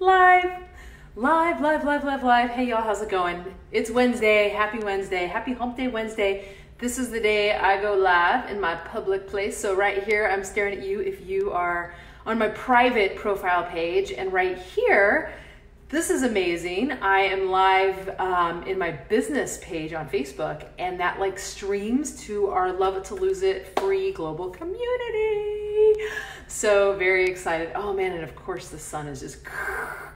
Live. Hey y'all, how's it going? It's Wednesday. Happy Wednesday. Happy Hump Day Wednesday. This is the day I go live in my public place. So right here, I'm staring at you if you are on my private profile page. And right here, this is amazing. I am live in my business page on Facebook, and that like streams to our Love It to Lose It free global community. So very excited. Oh man, and of course the sun is just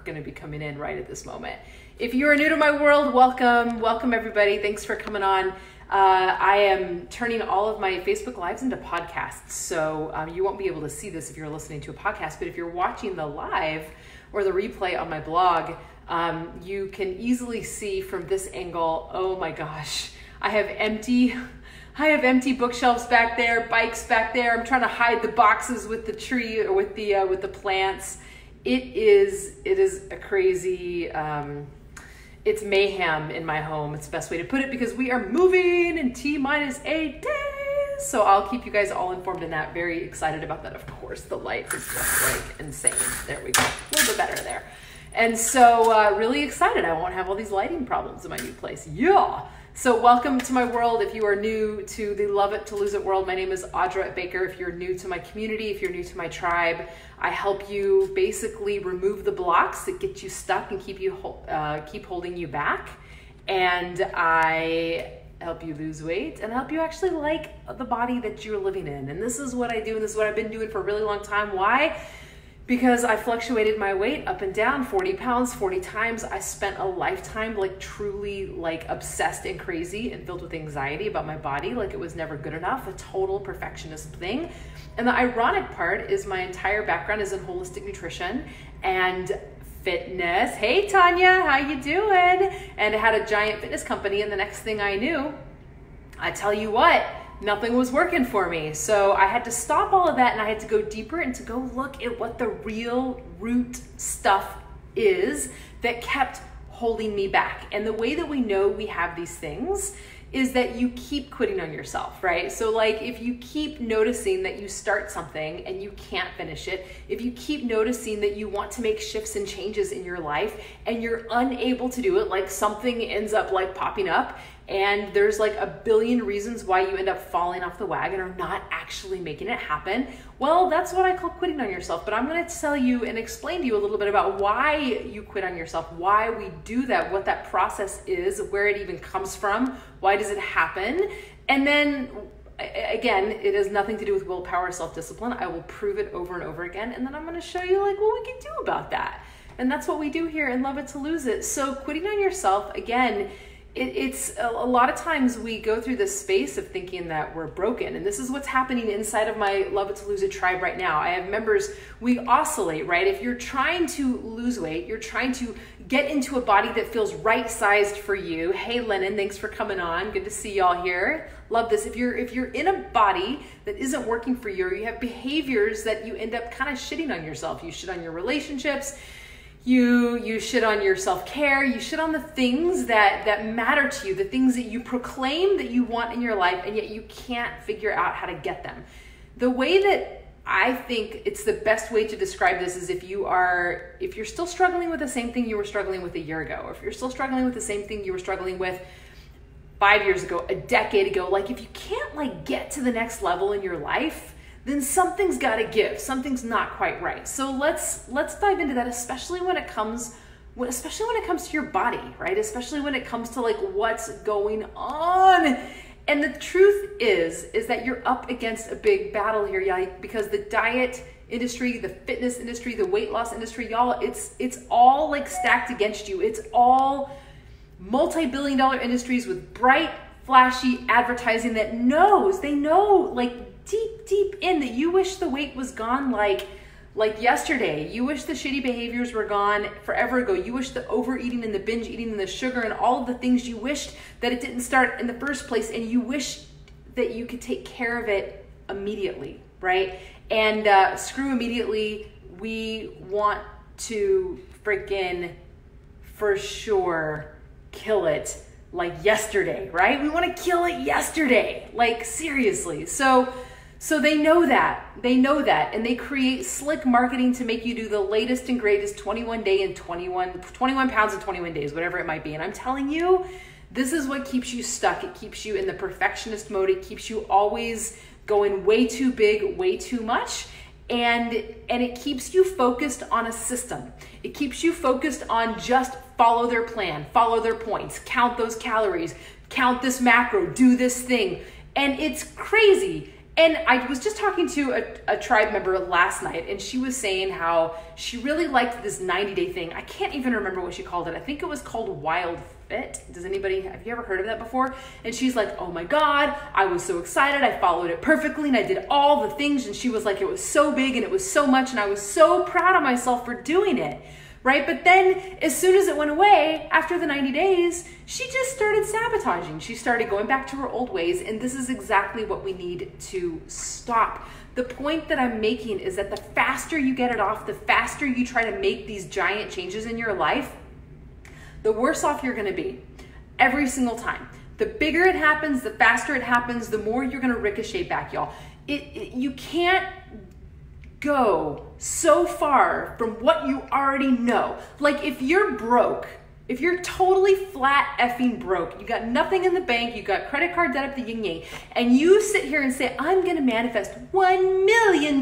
gonna be coming in right at this moment. If you are new to my world, welcome everybody. Thanks for coming on. I am turning all of my Facebook Lives into podcasts. So you won't be able to see this if you're listening to a podcast, but if you're watching the live or the replay on my blog, you can easily see from this angle, oh my gosh, I have empty bookshelves back there, bikes back there. I'm trying to hide the boxes with the tree or with the plants. It is a crazy, it's mayhem in my home. It's the best way to put it because we are moving in T-minus 8 days. So I'll keep you guys all informed in that. Very excited about that. Of course, the light is just like insane. There we go. A little bit better there. And so really excited. I won't have all these lighting problems in my new place. Yeah. So welcome to my world. If you are new to the Love It to Lose It world, my name is Audra Baker. If you're new to my community, if you're new to my tribe, I help you basically remove the blocks that get you stuck and keep holding you back. And I help you lose weight and help you actually like the body that you're living in. And this is what I do, and this is what I've been doing for a really long time. Why? Because I fluctuated my weight up and down 40 pounds, 40 times. I spent a lifetime like truly like obsessed and crazy and filled with anxiety about my body. Like it was never good enough, a total perfectionist thing. And the ironic part is my entire background is in holistic nutrition and fitness. Hey Tanya, how you doing? And I had a giant fitness company, and the next thing I knew, I tell you what, nothing was working for me. So I had to stop all of that, and I had to go deeper and to go look at what the real root stuff is that kept holding me back. And the way that we know we have these things is that you keep quitting on yourself, right? So like if you keep noticing that you start something and you can't finish it, if you keep noticing that you want to make shifts and changes in your life and you're unable to do it, like something ends up like popping up and there's like a billion reasons why you end up falling off the wagon or not actually making it happen, well, that's what I call quitting on yourself. But I'm gonna tell you and explain to you a little bit about why you quit on yourself, why we do that, what that process is, where it even comes from, why does it happen? And then again, it has nothing to do with willpower or self-discipline. I will prove it over and over again. And then I'm gonna show you like what we can do about that. And that's what we do here in Love It to Lose It. So quitting on yourself, again, it's a lot of times we go through this space of thinking that we're broken. And this is what's happening inside of my Love It to Lose It tribe right now. I have members, we oscillate, right? If you're trying to lose weight, you're trying to get into a body that feels right-sized for you. Hey, Lennon, thanks for coming on. Good to see y'all here. Love this. If you're in a body that isn't working for you, or you have behaviors that you end up kind of shitting on yourself. You shit on your relationships. You shit on your self-care, you shit on the things that matter to you, the things that you proclaim that you want in your life, and yet you can't figure out how to get them. The way that I think it's the best way to describe this is if you're still struggling with the same thing you were struggling with a year ago, or if you're still struggling with the same thing you were struggling with 5 years ago, a decade ago, like if you can't like get to the next level in your life, then something's got to give. Something's not quite right. So let's dive into that, especially when it comes to your body, right? Especially when it comes to like what's going on. And the truth is that you're up against a big battle here, y'all, because the diet industry, the fitness industry, the weight loss industry, y'all, it's all like stacked against you. It's all multi-billion-dollar industries with bright, flashy advertising that they know like deep in that you wish the weight was gone like yesterday. You wish the shitty behaviors were gone forever ago. You wish the overeating and the binge eating and the sugar and all of the things, you wished that it didn't start in the first place, and you wish that you could take care of it immediately, right? And screw immediately, we want to freaking for sure kill it like yesterday, right? We want to kill it yesterday, like seriously. So So they know that, and they create slick marketing to make you do the latest and greatest 21 pounds in 21 days, whatever it might be. And I'm telling you, this is what keeps you stuck. It keeps you in the perfectionist mode. It keeps you always going way too big, way too much. And it keeps you focused on a system. It keeps you focused on just follow their plan, follow their points, count those calories, count this macro, do this thing. And it's crazy. And I was just talking to a tribe member last night, and she was saying how she really liked this 90-day thing. I can't even remember what she called it. I think it was called Wild Fit. Have you ever heard of that before? And she's like, oh my God, I was so excited. I followed it perfectly and I did all the things. And she was like, it was so big and it was so much. And I was so proud of myself for doing it. Right? But then as soon as it went away, after the 90 days, she just started sabotaging. She started going back to her old ways. And this is exactly what we need to stop. The point that I'm making is that the faster you get it off, the faster you try to make these giant changes in your life, the worse off you're going to be every single time. The bigger it happens, the faster it happens, the more you're going to ricochet back, y'all. You can't go so far from what you already know. Like if you're broke, if you're totally flat effing broke, you got nothing in the bank, you got credit card debt up the yin yang, and you sit here and say, I'm going to manifest $1 million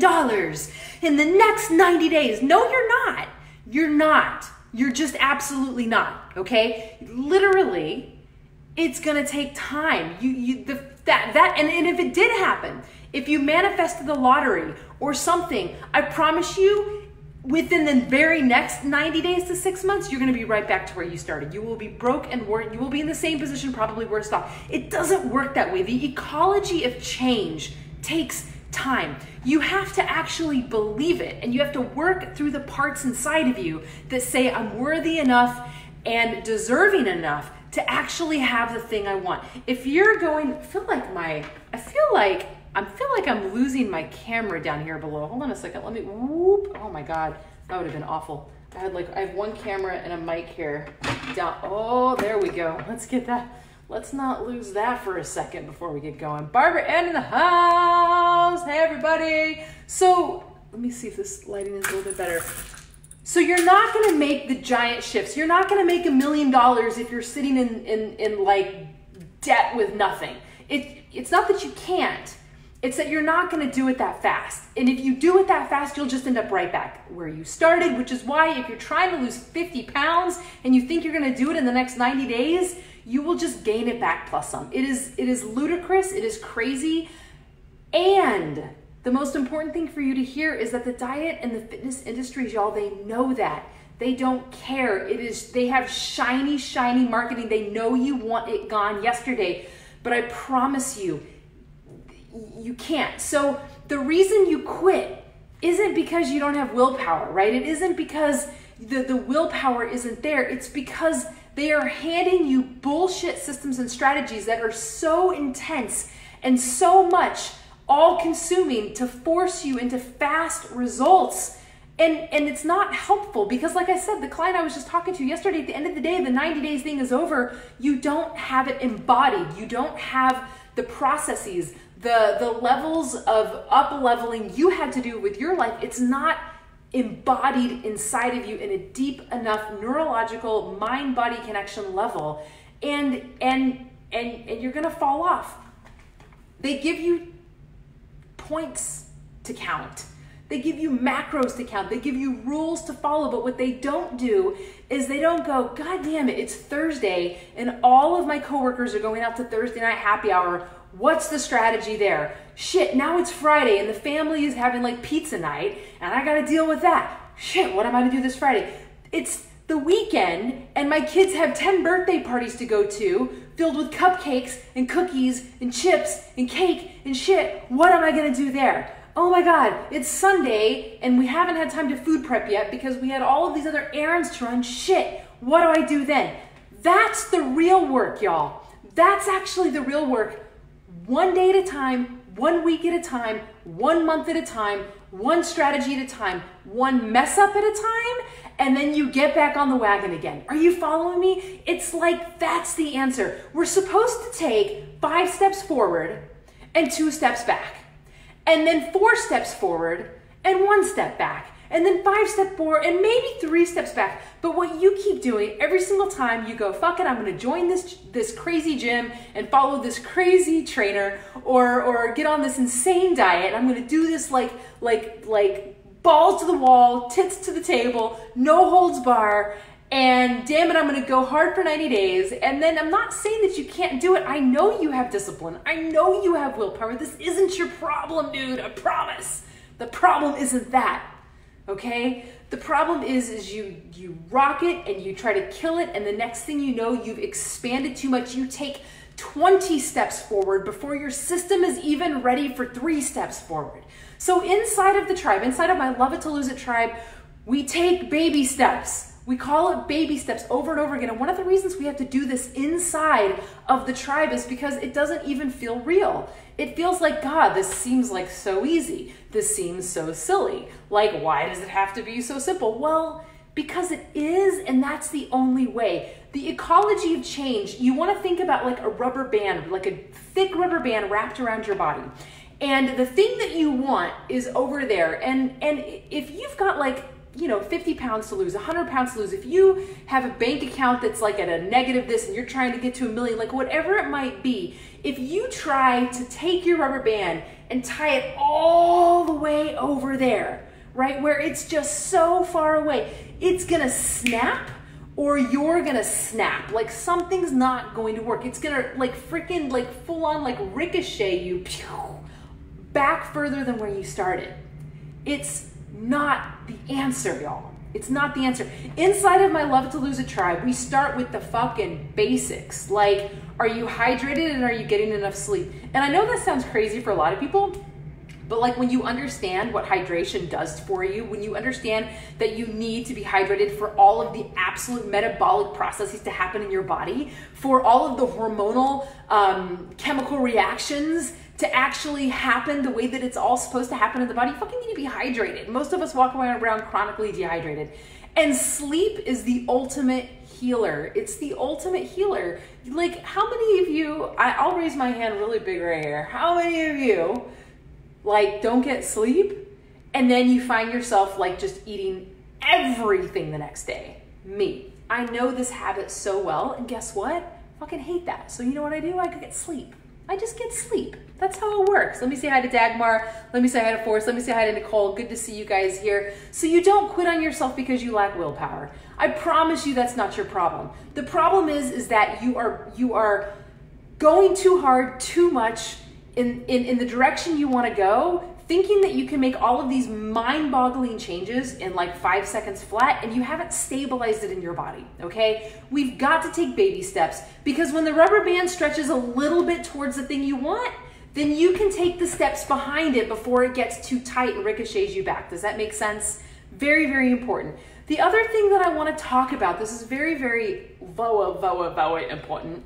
in the next 90 days. No, you're not. You're not. You're just absolutely not. Okay? Literally, it's going to take time. And if it did happen, if you manifested the lottery or something, I promise you, within the very next 90 days to 6 months, you're going to be right back to where you started. You will be broke and you will be in the same position, probably worse off. It doesn't work that way. The ecology of change takes time. You have to actually believe it, and you have to work through the parts inside of you that say, I'm worthy enough and deserving enough to actually have the thing I want. If you're going, I feel like I'm losing my camera down here below. Hold on a second. Let me, whoop. Oh my God, that would have been awful. I have one camera and a mic here down. Oh, there we go. Let's get that. Let's not lose that for a second before we get going. Barbara Ann in the house. Hey, everybody. So let me see if this lighting is a little bit better. So you're not going to make the giant shifts. You're not going to make $1 million if you're sitting in like debt with nothing. It's not that you can't. It's that you're not going to do it that fast. And if you do it that fast, you'll just end up right back where you started, which is why if you're trying to lose 50 pounds and you think you're going to do it in the next 90 days, you will just gain it back plus some. It is ludicrous. It is crazy. And the most important thing for you to hear is that the diet and the fitness industries, y'all, they know that. They don't care. They have shiny, shiny marketing. They know you want it gone yesterday. But I promise you, you can't. So the reason you quit isn't because you don't have willpower, right? It isn't because the willpower isn't there. It's because they are handing you bullshit systems and strategies that are so intense and so much all-consuming to force you into fast results. And it's not helpful because, like I said, the client I was just talking to yesterday, at the end of the day, the 90 days thing is over. You don't have it embodied. You don't have the processes, the levels of up-leveling you had to do with your life. It's not embodied inside of you in a deep enough neurological mind-body connection level, and you're gonna fall off. They give you points to count. They give you macros to count. They give you rules to follow, but what they don't do is they don't go, God damn it, it's Thursday and all of my coworkers are going out to Thursday night happy hour. What's the strategy there? Shit, now it's Friday and the family is having like pizza night and I gotta deal with that. Shit, what am I gonna do this Friday? It's the weekend and my kids have 10 birthday parties to go to filled with cupcakes and cookies and chips and cake and shit. What am I gonna do there? Oh my God, it's Sunday and we haven't had time to food prep yet because we had all of these other errands to run. Shit, what do I do then? That's the real work, y'all. That's actually the real work. One day at a time, 1 week at a time, 1 month at a time, one strategy at a time, one mess up at a time, and then you get back on the wagon again. Are you following me? It's like that's the answer. We're supposed to take 5 steps forward and 2 steps back. and then 4 steps forward and 1 step back, and then 5 steps forward and maybe 3 steps back. But what you keep doing every single time you go, fuck it, I'm gonna join this crazy gym and follow this crazy trainer, or get on this insane diet, and I'm gonna do this like balls to the wall, tits to the table, no holds bar, and damn it, I'm gonna go hard for 90 days. And then I'm not saying that you can't do it. I know you have discipline. I know you have willpower. This isn't your problem, dude, I promise. The problem isn't that. Okay? The problem is you rock it and you try to kill it, and the next thing you know, you've expanded too much. You take 20 steps forward before your system is even ready for 3 steps forward. So inside of the tribe, inside of my Love It to Lose It tribe, we take baby steps. We call it baby steps over and over again. And one of the reasons we have to do this inside of the tribe is because it doesn't even feel real. It feels like, God, this seems like so easy. This seems so silly. Like, why does it have to be so simple? Well, because it is, and that's the only way. The ecology of change, you want to think about like a rubber band, like a thick rubber band wrapped around your body. And the thing that you want is over there. And if you've got like, 50 pounds to lose, 100 pounds to lose, if you have a bank account that's like at a negative this and you're trying to get to $1 million, like whatever it might be, if you try to take your rubber band and tie it all the way over there, right, where it's just so far away, it's gonna snap, or you're gonna snap. Like something's not going to work. It's gonna like freaking like full on like ricochet you back further than where you started. It's not the answer, y'all. It's not the answer. Inside of my Love It to Lose It tribe, we start with the fucking basics. Like, are you hydrated and are you getting enough sleep? And I know that sounds crazy for a lot of people, but like when you understand what hydration does for you, when you understand that you need to be hydrated for all of the absolute metabolic processes to happen in your body, for all of the hormonal chemical reactions to actually happen the way that it's all supposed to happen in the body, you fucking need to be hydrated. Most of us walk around chronically dehydrated. And sleep is the ultimate healer. It's the ultimate healer. Like, how many of you, I'll raise my hand really big right here. How many of you, like, don't get sleep and then you find yourself, like, just eating everything the next day? Me. I know this habit so well, and guess what? I fucking hate that. So you know what I do? I get sleep. I just get sleep. That's how it works. Let me say hi to Dagmar. Let me say hi to Forrest. Let me say hi to Nicole. Good to see you guys here. So you don't quit on yourself because you lack willpower. I promise you that's not your problem. The problem is that you are going too hard, too much in the direction you want to go, thinking that you can make all of these mind-boggling changes in like 5 seconds flat, and you haven't stabilized it in your body, okay? We've got to take baby steps, because when the rubber band stretches a little bit towards the thing you want, then you can take the steps behind it before it gets too tight and ricochets you back. Does that make sense? Very, very important. The other thing that I want to talk about, this is very, very important,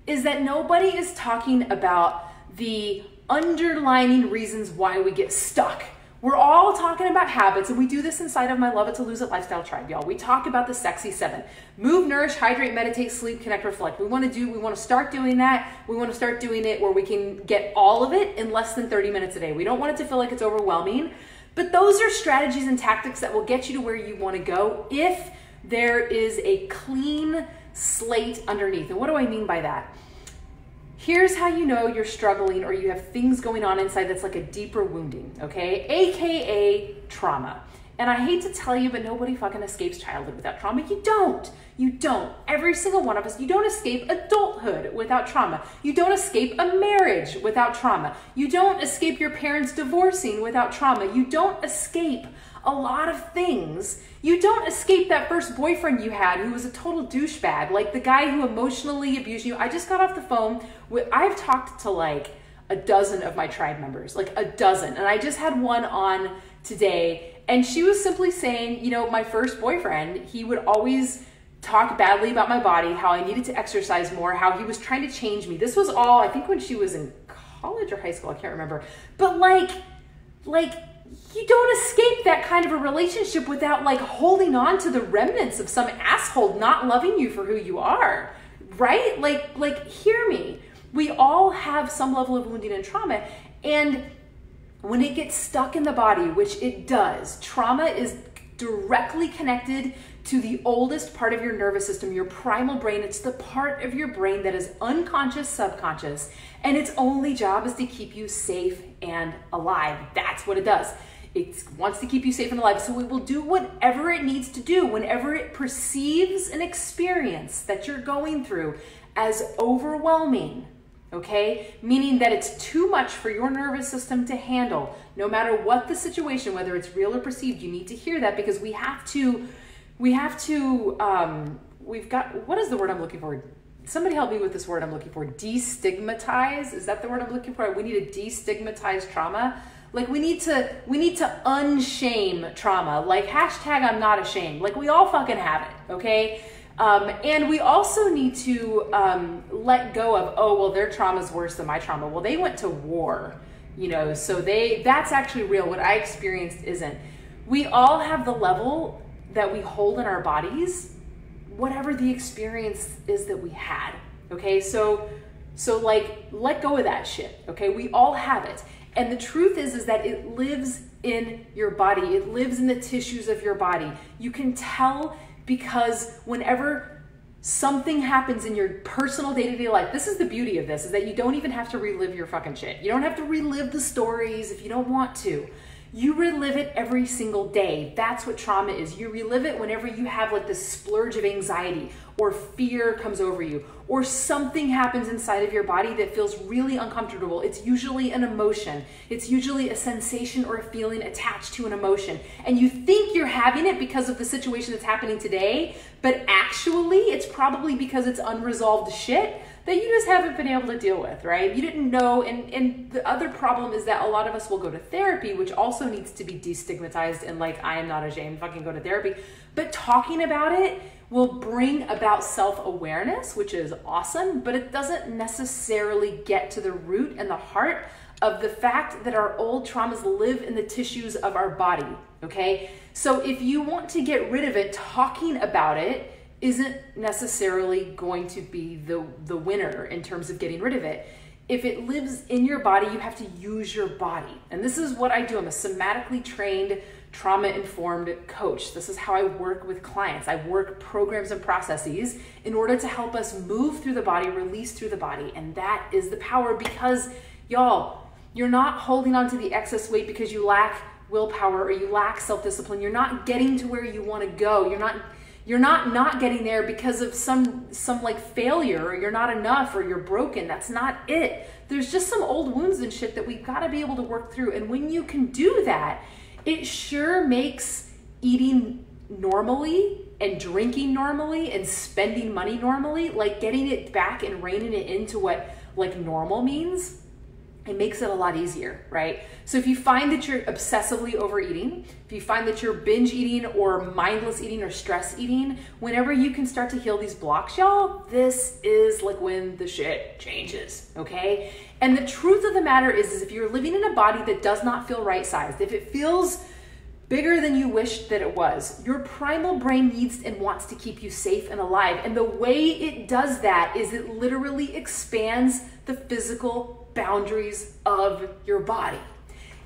is that nobody is talking about the underlining reasons why we get stuck. We're all talking about habits, and we do this inside of my Love It to Lose It lifestyle tribe, y'all. We talk about the sexy 7. Move, nourish, hydrate, meditate, sleep, connect, reflect. We want to start doing that. We want to start doing it where we can get all of it in less than 30 minutes a day. We don't want it to feel like it's overwhelming, but those are strategies and tactics that will get you to where you want to go if there is a clean slate underneath. And what do I mean by that? Here's how you know you're struggling or you have things going on inside that's like a deeper wounding, okay? AKA trauma. And I hate to tell you, but nobody fucking escapes childhood without trauma. You don't. You don't. Every single one of us. You don't escape adulthood without trauma. You don't escape a marriage without trauma. You don't escape your parents divorcing without trauma. You don't escape a lot of things. You don't escape that first boyfriend you had who was a total douchebag, like the guy who emotionally abused you. I just got off the phone with, I've talked to like a dozen of my tribe members, like a dozen. And I just had one on today, and she was simply saying, you know, my first boyfriend, he would always talk badly about my body, how I needed to exercise more, how he was trying to change me. This was all, I think when she was in college or high school, I can't remember. But like, you don't escape that kind of a relationship without like holding on to the remnants of some asshole not loving you for who you are, right? Like hear me. We all have some level of wounding and trauma. And when it gets stuck in the body, which it does, trauma is directly connected to the oldest part of your nervous system, your primal brain. It's the part of your brain that is unconscious, subconscious, and its only job is to keep you safe and alive. That's what it does. It wants to keep you safe and alive. So it will do whatever it needs to do whenever it perceives an experience that you're going through as overwhelming. Okay, meaning that it's too much for your nervous system to handle. No matter what the situation, whether it's real or perceived, you need to hear that, because we've got, what is the word I'm looking for? Somebody help me with this word I'm looking for. Destigmatize, is that the word I'm looking for? We need to destigmatize trauma. Like we need to unshame trauma. Like hashtag I'm not ashamed. Like we all fucking have it, okay? And we also need to let go of, oh, well, their trauma is worse than my trauma. Well, they went to war, you know, so that's actually real. What I experienced isn't. We all have the level that we hold in our bodies, whatever the experience is that we had, okay? So like, let go of that shit, okay? We all have it. And the truth is that it lives in your body. It lives in the tissues of your body. You can tell, because whenever something happens in your personal day-to-day life, this is the beauty of this, is that you don't even have to relive your fucking shit. You don't have to relive the stories if you don't want to. You relive it every single day. That's what trauma is. You relive it whenever you have like this splurge of anxiety or fear comes over you, or something happens inside of your body that feels really uncomfortable. It's usually an emotion. It's usually a sensation or a feeling attached to an emotion. And you think you're having it because of the situation that's happening today, but actually it's probably because it's unresolved shit that you just haven't been able to deal with, right? You didn't know. And the other problem is that a lot of us will go to therapy, which also needs to be destigmatized, and like, I am not ashamed, fucking go to therapy. But talking about it will bring about self-awareness, which is awesome, but it doesn't necessarily get to the root and the heart of the fact that our old traumas live in the tissues of our body, okay? So if you want to get rid of it, talking about it isn't necessarily going to be the winner in terms of getting rid of it. If it lives in your body, you have to use your body. And this is what I do. I'm a somatically trained, trauma-informed coach. This is how I work with clients. I work programs and processes in order to help us move through the body, release through the body. And that is the power, because y'all, you're not holding on to the excess weight because you lack willpower or you lack self-discipline. You're not getting to where you want to go. You're not getting there because of some like failure, or you're not enough, or you're broken. That's not it. There's just some old wounds and shit that we've got to be able to work through. And when you can do that, it sure makes eating normally and drinking normally and spending money normally, like getting it back and reining it into what like normal means, it makes it a lot easier, right? So if you find that you're obsessively overeating, if you find that you're binge eating or mindless eating or stress eating, whenever you can start to heal these blocks, y'all, this is like when the shit changes, okay? And the truth of the matter is if you're living in a body that does not feel right-sized, if it feels bigger than you wished that it was, your primal brain needs and wants to keep you safe and alive. And the way it does that is it literally expands the physical boundaries of your body.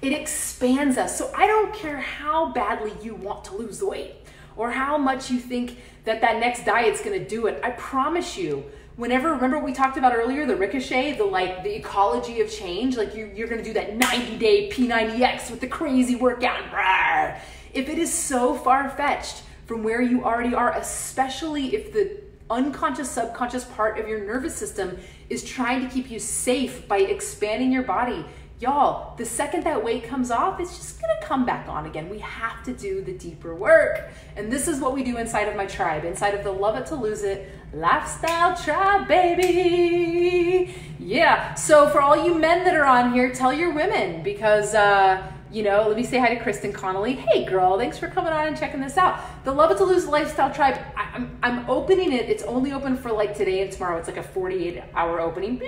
It expands us. So I don't care how badly you want to lose the weight or how much you think that next diet's gonna do it. I promise you, remember we talked about earlier, the ricochet, the ecology of change, like you're gonna do that 90-day P90X with the crazy workout. Rawr. If it is so far-fetched from where you already are, especially if the unconscious, subconscious part of your nervous system is trying to keep you safe by expanding your body, y'all, the second that weight comes off, it's just gonna come back on again. We have to do the deeper work. And this is what we do inside of my tribe, inside of the Love It to Lose It Lifestyle Tribe, baby. Yeah, so for all you men that are on here, tell your women, because you know, let me say hi to Kristen Connolly. Hey girl, thanks for coming on and checking this out. The Love It to Lose Lifestyle Tribe, I'm opening it. It's only open for like today and tomorrow. It's like a 48-hour opening.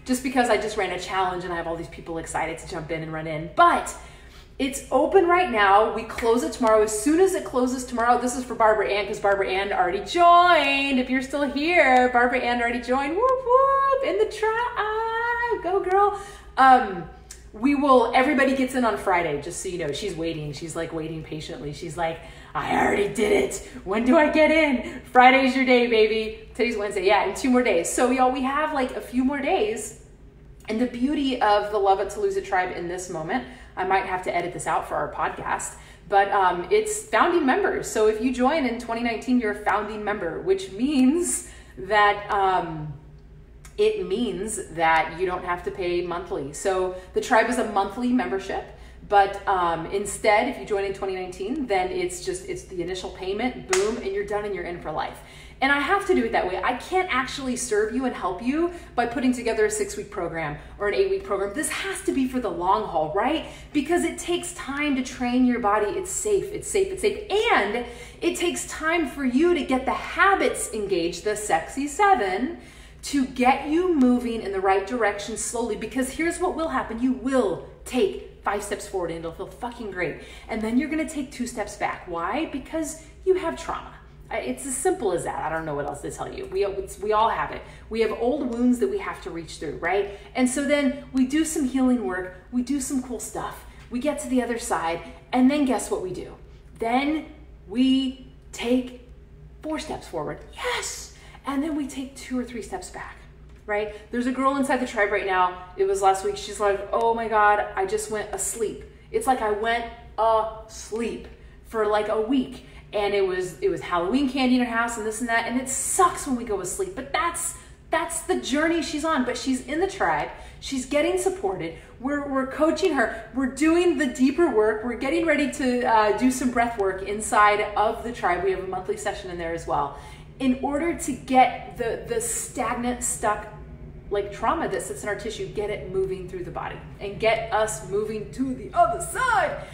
Just because I just ran a challenge and I have all these people excited to jump in and run in. But it's open right now. We close it tomorrow. As soon as it closes tomorrow, this is for Barbara Ann, because Barbara Ann already joined. If you're still here, Barbara Ann already joined. Whoop, whoop, in the tribe. Go, girl. everybody gets in on Friday, just so you know. She's waiting. She's like waiting patiently. She's like, I already did it. When do I get in? Friday's your day, baby. Today's Wednesday. Yeah, in 2 more days. So y'all, we have like a few more days. And the beauty of the Love It to Lose It tribe in this moment, I might have to edit this out for our podcast, but it's founding members. So if you join in 2019, you're a founding member, which means that you don't have to pay monthly. So the tribe is a monthly membership, but instead, if you join in 2019, then it's the initial payment, boom, and you're done and you're in for life. And I have to do it that way. I can't actually serve you and help you by putting together a 6-week program or an 8-week program. This has to be for the long haul, right? Because it takes time to train your body. It's safe, it's safe, it's safe. And it takes time for you to get the habits engaged, the sexy 7, to get you moving in the right direction slowly. Because here's what will happen. You will take 5 steps forward and it'll feel fucking great. And then you're gonna take 2 steps back. Why? Because you have trauma. It's as simple as that. I don't know what else to tell you. We all have it. We have old wounds that we have to reach through, right? And so then we do some healing work. We do some cool stuff. We get to the other side. And then guess what we do? Then we take 4 steps forward. Yes. And then we take 2 or 3 steps back, right? There's a girl inside the tribe right now. It was last week. She's like, oh my God, I just went asleep. It's like I went asleep for like a week. And it was Halloween candy in her house and this and that. And it sucks when we go asleep, but that's the journey she's on. But she's in the tribe. She's getting supported. We're coaching her. We're doing the deeper work. We're getting ready to do some breath work inside of the tribe. We have a monthly session in there as well, in order to get the stagnant, stuck like trauma that sits in our tissue, get it moving through the body and get us moving to the other side.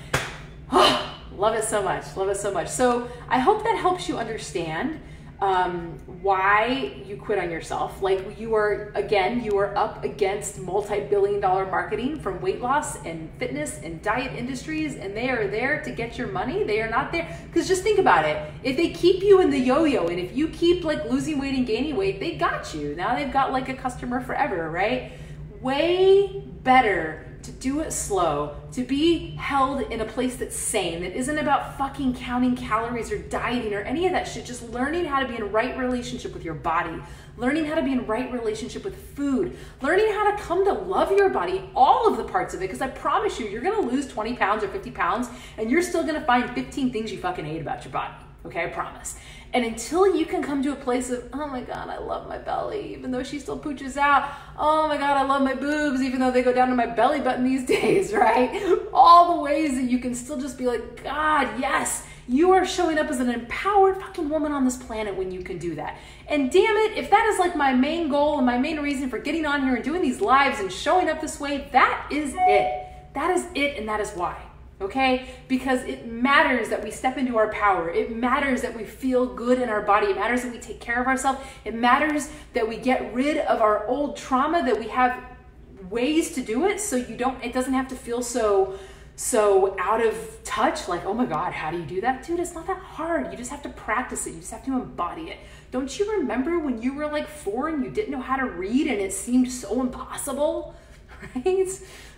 Love it so much. Love it so much. So I hope that helps you understand why you quit on yourself. Like you are up against multi-billion-dollar marketing from weight loss and fitness and diet industries, and they are there to get your money. They are not there. Because just think about it. If they keep you in the yo-yo, and if you keep like losing weight and gaining weight, they got you. Now they've got like a customer forever, right? Way better to do it slow, to be held in a place that's sane, that isn't about fucking counting calories or dieting or any of that shit, just learning how to be in right relationship with your body, learning how to be in right relationship with food, learning how to come to love your body, all of the parts of it, because I promise you, you're gonna lose 20 pounds or 50 pounds, and you're still gonna find 15 things you fucking hate about your body, okay, I promise. And until you can come to a place of, oh my God, I love my belly, even though she still pooches out. Oh my God, I love my boobs, even though they go down to my belly button these days, right? All the ways that you can still just be like, God, yes, you are showing up as an empowered fucking woman on this planet when you can do that. And damn it, if that is like my main goal and my main reason for getting on here and doing these lives and showing up this way, that is it. That is it, and that is why. Okay? Because it matters that we step into our power. It matters that we feel good in our body. It matters that we take care of ourselves. It matters that we get rid of our old trauma, that we have ways to do it so it doesn't have to feel so out of touch. Like, oh my God, how do you do that? Dude, it's not that hard. You just have to practice it. You just have to embody it. Don't you remember when you were like 4 and you didn't know how to read and it seemed so impossible, right?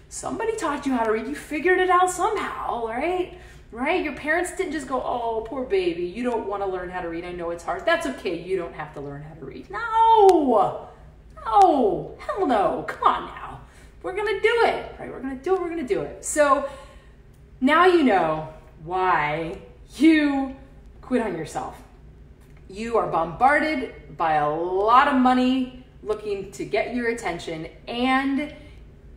Somebody taught you how to read. You figured it out somehow, right? Right? Your parents didn't just go, oh, poor baby, you don't want to learn how to read. I know it's hard. That's okay. You don't have to learn how to read. No, hell no. Come on now. We're going to do it, right? We're going to do it. So now you know why you quit on yourself. You are bombarded by a lot of money looking to get your attention, and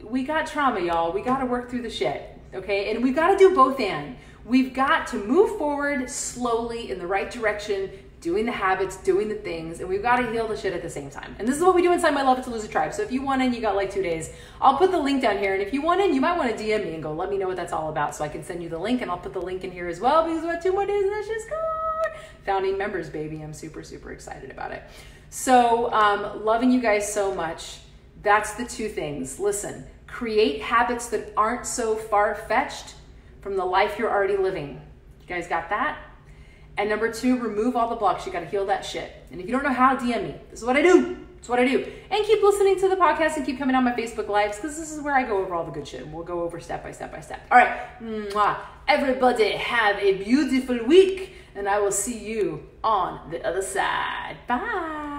we got trauma, y'all. We got to work through the shit, okay? And we've got to do both and. We've got to move forward slowly in the right direction, doing the habits, doing the things, and we've got to heal the shit at the same time. And this is what we do inside my Love It to Lose It tribe. So if you want in, you got like 2 days. I'll put the link down here, and if you want in, you might want to DM me and go, let me know what that's all about so I can send you the link, and I'll put the link in here as well because we have 2 more days and that's just gone. Founding members, baby. I'm super, super excited about it. So loving you guys so much. That's the 2 things. Listen, create habits that aren't so far-fetched from the life you're already living. You guys got that? And number 2, remove all the blocks. You got to heal that shit. And if you don't know how, DM me. This is what I do. It's what I do. And keep listening to the podcast and keep coming on my Facebook Lives, because this is where I go over all the good shit. And we'll go over step by step by step. All right. Mwah. Everybody have a beautiful week. And I will see you on the other side. Bye.